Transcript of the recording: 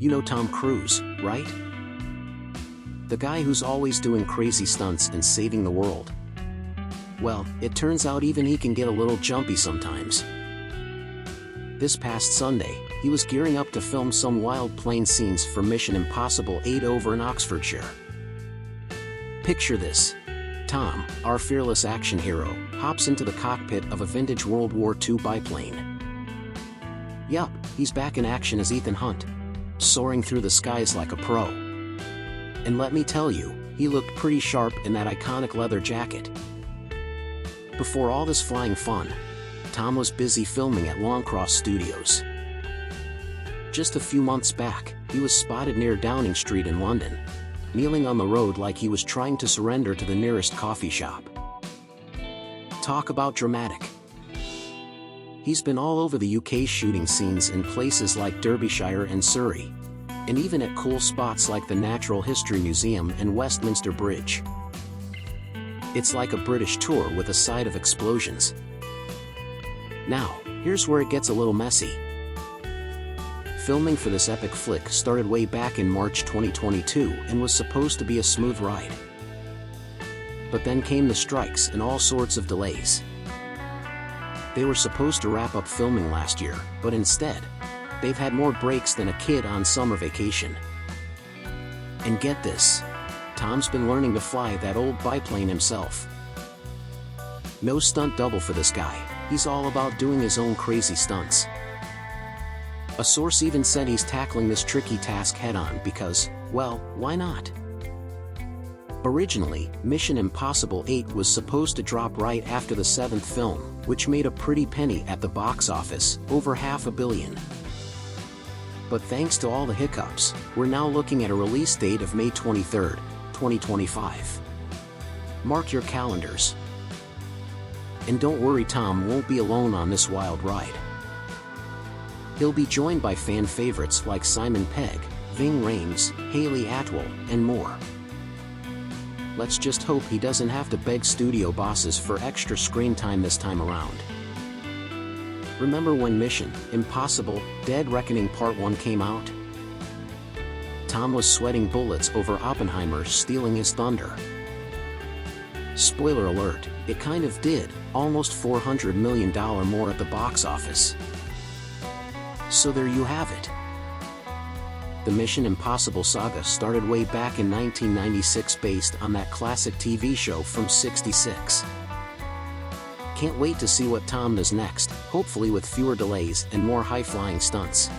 You know Tom Cruise, right? The guy who's always doing crazy stunts and saving the world. Well, it turns out even he can get a little jumpy sometimes. This past Sunday, he was gearing up to film some wild plane scenes for Mission Impossible 8 over in Oxfordshire. Picture this. Tom, our fearless action hero, hops into the cockpit of a vintage World War II biplane. Yup, he's back in action as Ethan Hunt, soaring through the skies like a pro. And let me tell you, he looked pretty sharp in that iconic leather jacket. Before all this flying fun, Tom was busy filming at Longcross Studios. Just a few months back, he was spotted near Downing Street in London, kneeling on the road like he was trying to surrender to the nearest coffee shop. Talk about dramatic. He's been all over the UK shooting scenes in places like Derbyshire and Surrey, and even at cool spots like the Natural History Museum and Westminster Bridge. It's like a British tour with a side of explosions. Now, here's where it gets a little messy. Filming for this epic flick started way back in March 2022 and was supposed to be a smooth ride. But then came the strikes and all sorts of delays. They were supposed to wrap up filming last year, but instead, they've had more breaks than a kid on summer vacation. And get this, Tom's been learning to fly that old biplane himself. No stunt double for this guy, he's all about doing his own crazy stunts. A source even said he's tackling this tricky task head-on because, well, why not? Originally, Mission Impossible 8 was supposed to drop right after the 7th film, which made a pretty penny at the box office, over $500 million. But thanks to all the hiccups, we're now looking at a release date of May 23, 2025. Mark your calendars. And don't worry, Tom won't be alone on this wild ride. He'll be joined by fan favorites like Simon Pegg, Ving Rhames, Haley Atwell, and more. Let's just hope he doesn't have to beg studio bosses for extra screen time this time around. Remember when Mission Impossible: Dead Reckoning Part 1 came out? Tom was sweating bullets over Oppenheimer stealing his thunder. Spoiler alert, it kind of did, almost $400 million more at the box office. So there you have it. The Mission Impossible saga started way back in 1996 based on that classic TV show from '66. Can't wait to see what Tom does next, hopefully with fewer delays and more high-flying stunts.